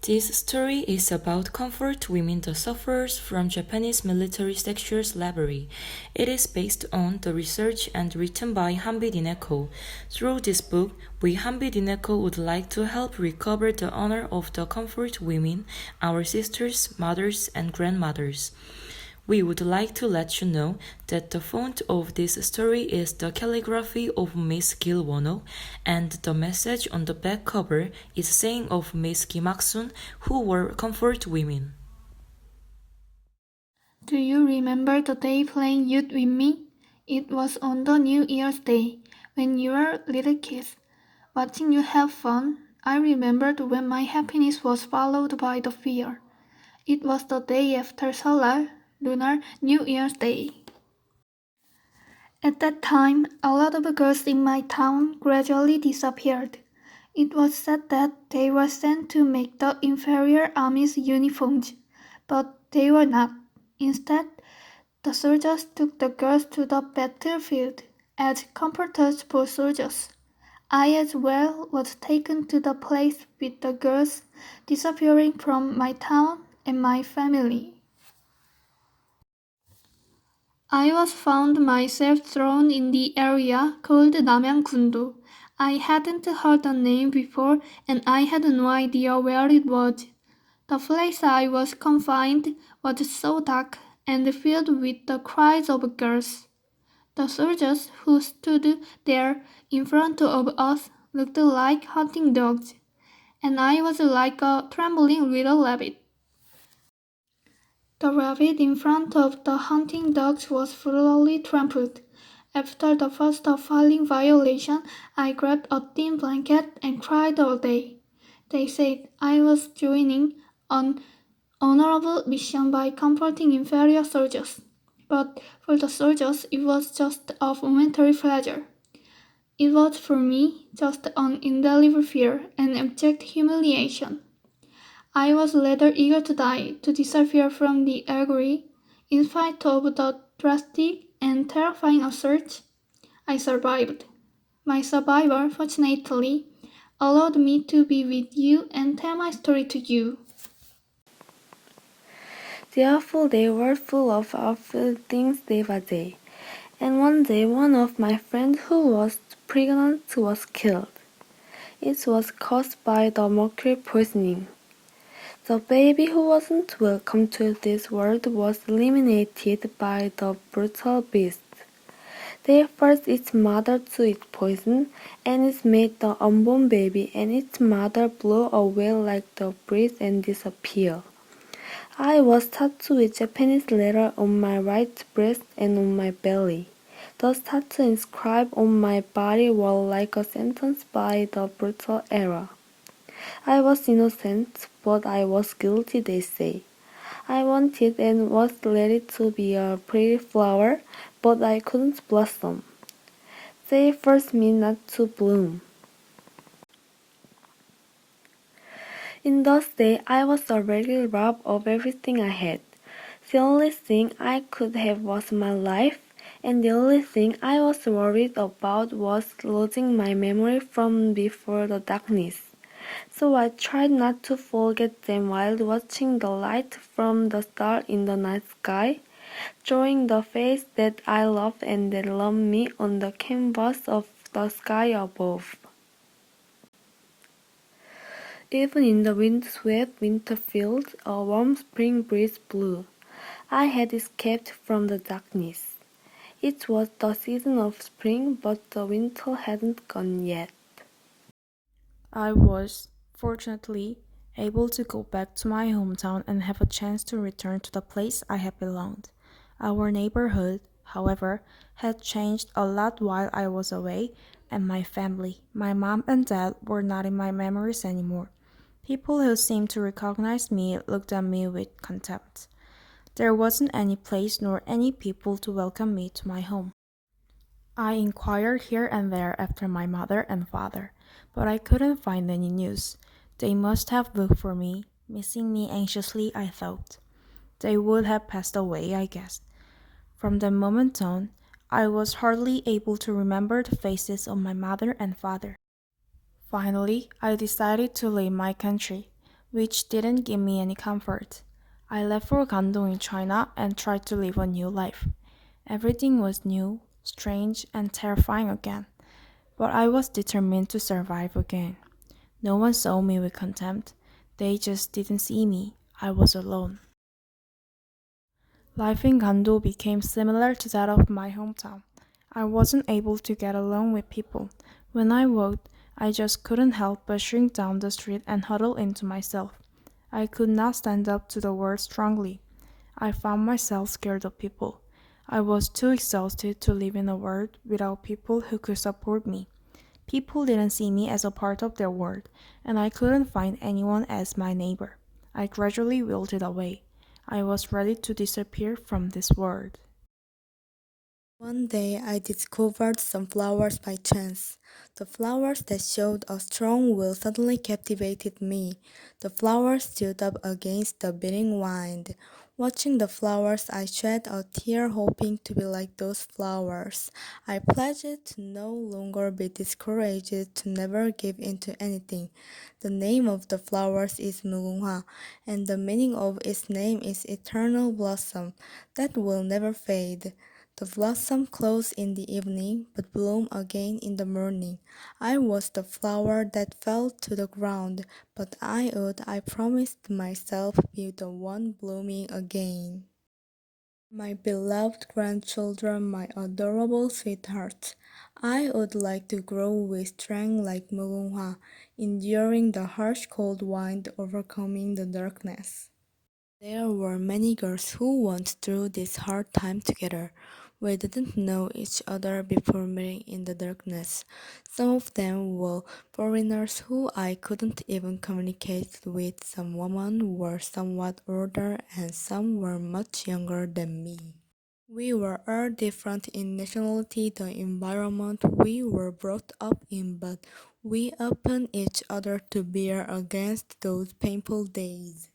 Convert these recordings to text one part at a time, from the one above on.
This story is about comfort women the sufferers from Japanese military sexual slavery. It is based on the research and written by 한빛이네코. Through this book, we 한빛이네코 would like to help recover the honor of the comfort women, our sisters, mothers, and grandmothers. We would like to let you know that the font of this story is the calligraphy of Miss Gil Wono, and the message on the back cover is saying of Miss Kim Ak-sun, who were comfort women. Do you remember the day playing youth with me? It was on the New Year's Day, when you were little kids. Watching you have fun, I remembered when my happiness was followed by the fear. It was the day after Salar, Lunar New Year's Day. At that time, a lot of girls in my town gradually disappeared. It was said that they were sent to make the inferior army's uniforms, but they were not. Instead, the soldiers took the girls to the battlefield as comforters for soldiers. I as well was taken to the place with the girls disappearing from my town and my family. I was found myself thrown in the area called 남양군도. I hadn't heard the name before and I had no idea where it was. The place I was confined was so dark and filled with the cries of girls. The soldiers who stood there in front of us looked like hunting dogs, and I was like a trembling little rabbit. The rabbit in front of the hunting dogs was thoroughly trampled. After the first appalling violation, I grabbed a thin blanket and cried all day. They said I was joining an honorable mission by comforting inferior soldiers. But for the soldiers, it was just a momentary pleasure. It was for me just an indelible fear and abject humiliation. I was rather eager to die, to disappear from the agony. In spite of the drastic and terrifying assault, I survived. My survival, fortunately, allowed me to be with you and tell my story to you. The awful day was full of awful things day by day, and one day one of my friends who was pregnant was killed. It was caused by the mercury poisoning. The baby who wasn't welcome to this world was eliminated by the brutal beast. They forced its mother to eat poison, and it made the unborn baby and its mother blow away like the breeze and disappear. I was tattooed with Japanese letter on my right breast and on my belly. The tattoo inscribed on my body were like a sentence by the brutal era. I was innocent, but I was guilty, they say. I wanted and was ready to be a pretty flower, but I couldn't blossom. They forced me not to bloom. In those days, I was already robbed of everything I had. The only thing I could have was my life, and the only thing I was worried about was losing my memory from before the darkness. So I tried not to forget them while watching the light from the star in the night sky, drawing the face that I loved and that loved me on the canvas of the sky above. Even in the wind-swept winter fields, a warm spring breeze blew. I had escaped from the darkness. It was the season of spring, but the winter hadn't gone yet. I was, fortunately, able to go back to my hometown and have a chance to return to the place I had belonged. Our neighborhood, however, had changed a lot while I was away, and my family, my mom and dad, were not in my memories anymore. People who seemed to recognize me looked at me with contempt. There wasn't any place nor any people to welcome me to my home. I inquired here and there after my mother and father, but I couldn't find any news. They must have looked for me, missing me anxiously, I thought. They would have passed away, I guessed. From that moment on, I was hardly able to remember the faces of my mother and father. Finally, I decided to leave my country, which didn't give me any comfort. I left for Gandong in China and tried to live a new life. Everything was new, strange, and terrifying again, but I was determined to survive again. No one saw me with contempt. They just didn't see me. I was alone. Life in Gando became similar to that of my hometown. I wasn't able to get along with people. When I walked, I just couldn't help but shrink down the street and huddle into myself. I could not stand up to the world strongly. I found myself scared of people. I was too exhausted to live in a world without people who could support me. People didn't see me as a part of their world, and I couldn't find anyone as my neighbor. I gradually wilted away. I was ready to disappear from this world. One day I discovered some flowers by chance. The flowers that showed a strong will suddenly captivated me. The flowers stood up against the beating wind. Watching the flowers, I shed a tear hoping to be like those flowers. I pledged to no longer be discouraged, to never give in to anything. The name of the flowers is 무궁화, and the meaning of its name is eternal blossom that will never fade. The blossom close in the evening, but bloom again in the morning. I was the flower that fell to the ground, but I promised myself, be the one blooming again. My beloved grandchildren, my adorable sweethearts, I would like to grow with strength like 무궁화, enduring the harsh cold wind, overcoming the darkness. There were many girls who went through this hard time together. We didn't know each other before meeting in the darkness. Some of them were foreigners who I couldn't even communicate with. Some women were somewhat older and some were much younger than me. We were all different in nationality, the environment we were brought up in, but we opened each other to bear against those painful days.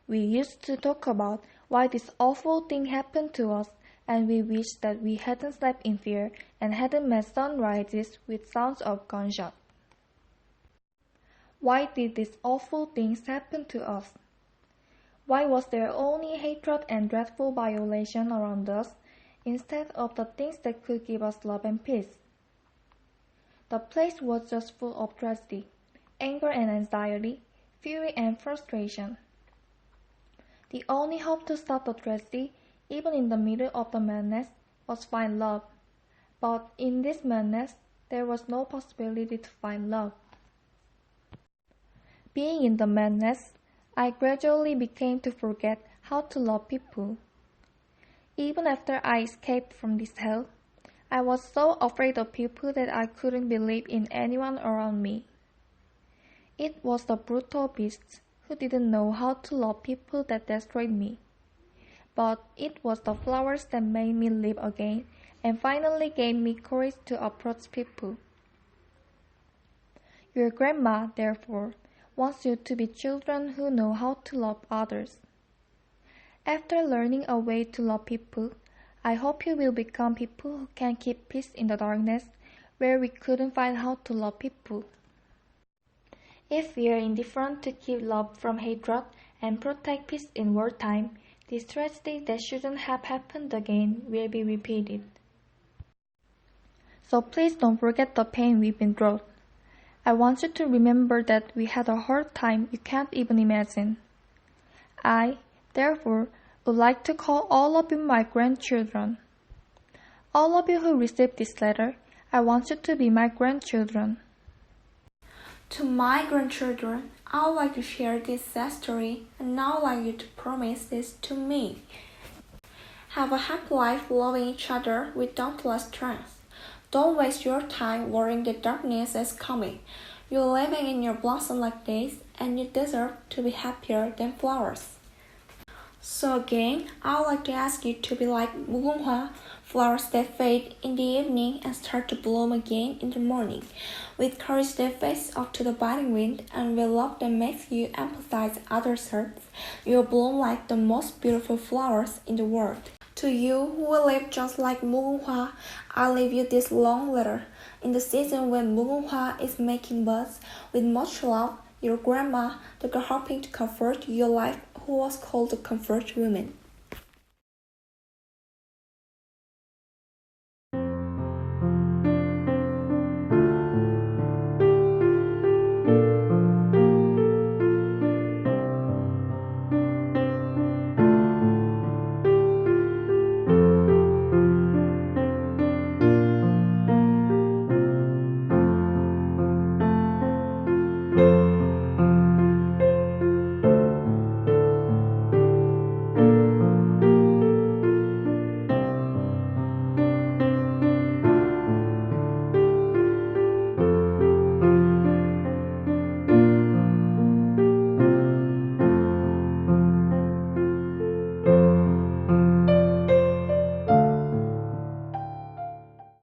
We used to talk about why this awful thing happened to us, and we wished that we hadn't slept in fear and hadn't met sunrises with sounds of gunshot. Why did these awful things happen to us? Why was there only hatred and dreadful violation around us, instead of the things that could give us love and peace? The place was just full of tragedy, anger and anxiety, fury and frustration. The only hope to stop the tragedy, even in the middle of the madness, was find love. But in this madness, there was no possibility to find love. Being in the madness, I gradually began to forget how to love people. Even after I escaped from this hell, I was so afraid of people that I couldn't believe in anyone around me. It was the brutal beasts who didn't know how to love people that destroyed me. But it was the flowers that made me live again and finally gave me courage to approach people. Your grandma, therefore, wants you to be children who know how to love others. After learning a way to love people, I hope you will become people who can keep peace in the darkness where we couldn't find how to love people. If we are indifferent to keep love from hatred and protect peace in wartime, this tragedy that shouldn't have happened again will be repeated. So please don't forget the pain we've been through. I want you to remember that we had a hard time you can't even imagine. I, therefore, would like to call all of you my grandchildren. All of you who received this letter, I want you to be my grandchildren. To my grandchildren, I would like to share this sad story, and I would like you to promise this to me. Have a happy life loving each other with dauntless strength. Don't waste your time worrying the darkness is coming. You're living in your blossom like this, and you deserve to be happier than flowers. So again, I would like to ask you to be like 무궁화, flowers that fade in the evening and start to bloom again in the morning, with courage that faces up to the biting wind, and with love that makes you empathize others' hurts. You will bloom like the most beautiful flowers in the world. To you who will live just like 무궁화, I leave you this long letter. In the season when 무궁화 is making buds, with much love, your grandma, the girl helping to comfort your life, who was called the comfort woman.